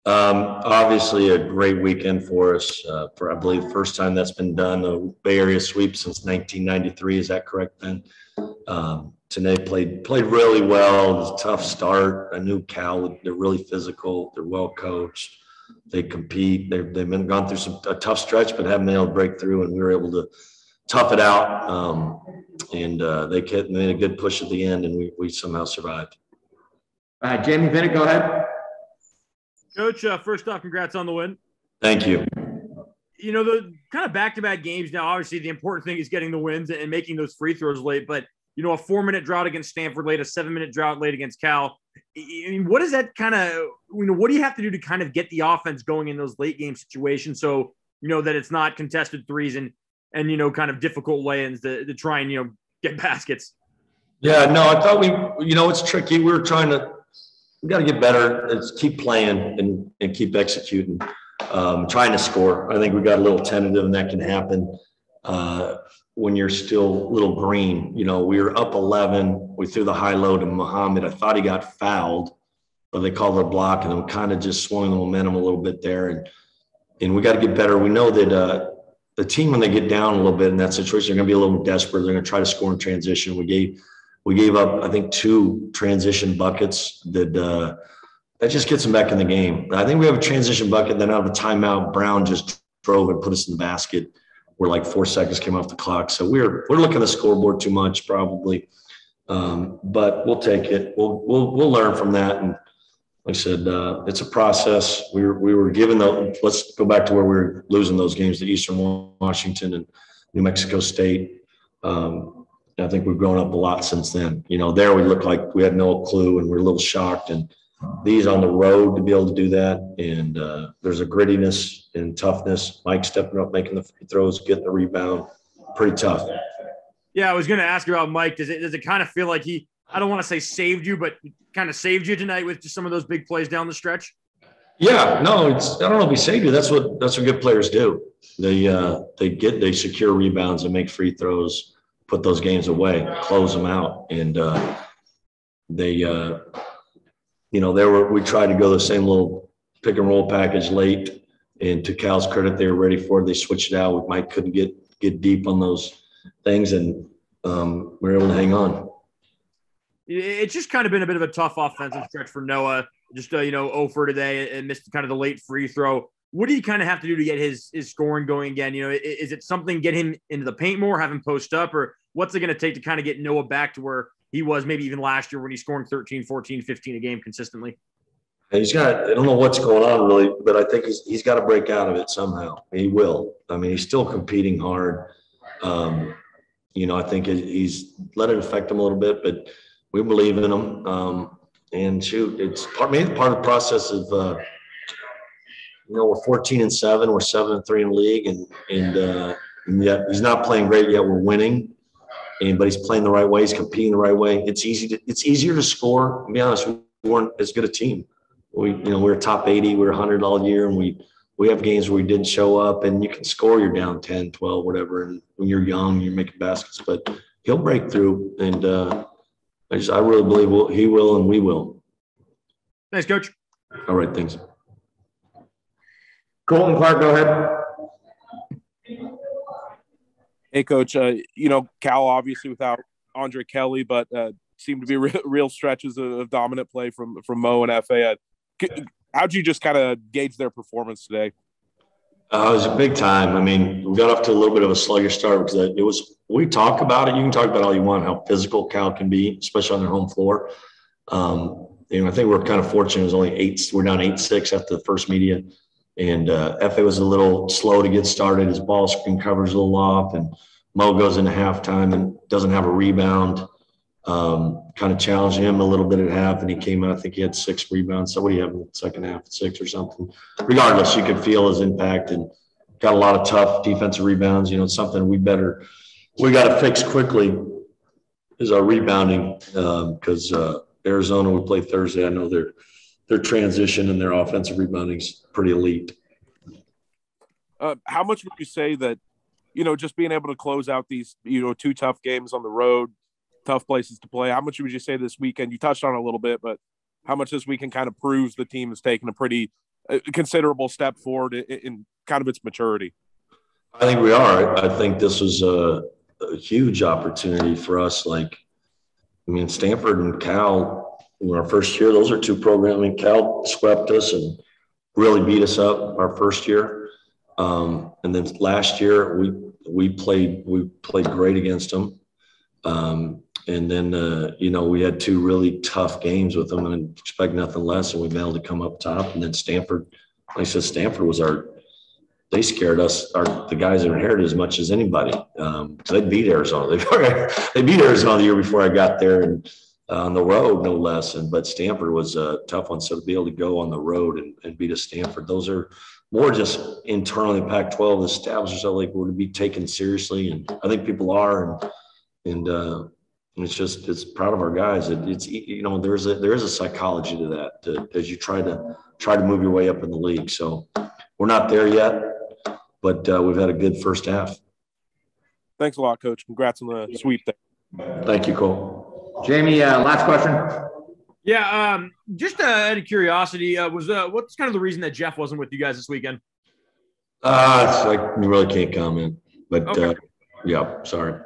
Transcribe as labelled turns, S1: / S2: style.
S1: Obviously a great weekend for us. For I believe the first time that's been done, the Bay Area sweep since 1993. Is that correct, Ben? Tanae played really well. It was a tough start. I knew Cal. They're really physical. They're well coached. They compete. They've been gone through a tough stretch, but haven't been able to break through. And we were able to tough it out. And they made a good push at the end, and we somehow survived.
S2: Jamie Vinnick, go ahead.
S3: Coach, first off, congrats on the win.
S1: Thank you.
S3: You know, the kind of back-to-back games now, obviously the important thing is getting the wins and making those free throws late. But, you know, a 4-minute drought against Stanford late, a 7-minute drought late against Cal. I mean, what is that kind of, you know, what do you have to do to kind of get the offense going in those late game situations so, you know, that it's not contested threes and you know, kind of difficult lay-ins to try and, you know, get baskets?
S1: Yeah, no, I thought it's tricky. We got to get better. It's keep playing and keep executing, trying to score. I think we got a little tentative, and that can happen when you're still a little green. You know, we were up 11. We threw the high low to Muhammad. I thought he got fouled, but they called it a block, and then we kind of just swung the momentum a little bit there. And we got to get better. We know that the team, when they get down a little bit in that situation, they're going to be a little desperate. They're going to try to score in transition. We gave up, I think, 2 transition buckets that just gets them back in the game. I think we have a transition bucket. Then out of a timeout, Brown just drove and put us in the basket where like 4 seconds came off the clock. So we're looking at the scoreboard too much probably, but we'll take it. We'll learn from that. And like I said, it's a process. We were given let's go back to where we were losing those games to Eastern Washington and New Mexico State. I think we've grown up a lot since then. You know, there we looked like we had no clue and we're a little shocked. And these on the road to be able to do that. And there's a grittiness and toughness. Mike stepping up, making the free throws, getting the rebound. Pretty tough.
S3: Yeah, I was going to ask about Mike. Does it kind of feel like he, I don't want to say saved you, but kind of saved you tonight with just some of those big plays down the stretch?
S1: Yeah, no, I don't know if he saved you. That's what good players do. They secure rebounds and make free throws, put those games away, close them out. And we tried to go the same little pick and roll package late. And to Cal's credit, they were ready for it. They switched it out. Mike couldn't get deep on those things, and we were able to hang on.
S3: It's just kind of been a bit of a tough offensive stretch for Noah. Just 0 for today and missed kind of the late free throw. What do you kind of have to do to get his scoring going again? You know, is it something get him into the paint more, have him post up, or what's it going to take to kind of get Noah back to where he was maybe even last year when he's scoring 13, 14, 15 a game consistently?
S1: I don't know what's going on really, but I think he's got to break out of it somehow. He will. I mean, he's still competing hard. I think he's let it affect him a little bit, but we believe in him. And shoot, it's part of the process of, we're 14-7, we're 7-3 in the league, and yet he's not playing great yet. We're winning, but he's playing the right way. He's competing the right way. It's easier to score. To be honest, we weren't as good a team. We're top 80, we're 100 all year, and we have games where we didn't show up, and you can score. You're down 10, 12, whatever. And when you're young, you're making baskets, but he'll break through. And I really believe he will, and we will.
S3: Thanks, Coach.
S1: All right, thanks.
S2: Colton Clark, go ahead.
S4: Hey, Coach. Cal obviously without Andre Kelly, but seemed to be real stretches of dominant play from Mo and FA. How'd you just kind of gauge their performance today?
S1: It was a big time. I mean, we got off to a little bit of a sluggish start because we talk about it. You can talk about all you want, how physical Cal can be, especially on their home floor. I think we're kind of fortunate. It was only 8. We're down 8-6 after the first media. And FA was a little slow to get started. His ball screen covers a little off, and Mo goes into halftime and doesn't have a rebound. Kind of challenged him a little bit at half, and he came out. I think he had 6 rebounds. So what do you have in the second half? 6 or something. Regardless, you could feel his impact and got a lot of tough defensive rebounds. It's something we got to fix quickly is our rebounding because Arizona, we play Thursday. I know their transition and their offensive rebounding is pretty elite.
S4: How much would you say that, just being able to close out these, 2 tough games on the road, tough places to play, how much would you say this weekend, you touched on it a little bit, but how much this weekend kind of proves the team has taken a pretty a considerable step forward in kind of its maturity.
S1: I think we are. I think this was a huge opportunity for us. Like, I mean, Stanford and Cal in our first year, those are two programs. I mean, Cal swept us and really beat us up our first year. And then last year we played great against them. And then, you know, we had two really tough games with them and expect nothing less. And we managed to come up top. And then Stanford, like I said, Stanford was they scared us, the guys that inherited as much as anybody. So they beat Arizona. They beat Arizona the year before I got there, and on the road, no less. But Stanford was a tough one. So to be able to go on the road and beat a Stanford, those are more just internally Pac-12 established ourselves like we're to be taken seriously. And I think people are. And it's proud of our guys. It's, you know, there is a psychology to that as you try to move your way up in the league. So we're not there yet, but we've had a good first half.
S4: Thanks a lot, Coach. Congrats on the sweep there.
S1: Thank you, Cole.
S2: Jamie, last question.
S3: Yeah, just out of curiosity, what's kind of the reason that Jeff wasn't with you guys this weekend?
S1: I really can't comment, but
S3: okay.
S1: yeah, sorry.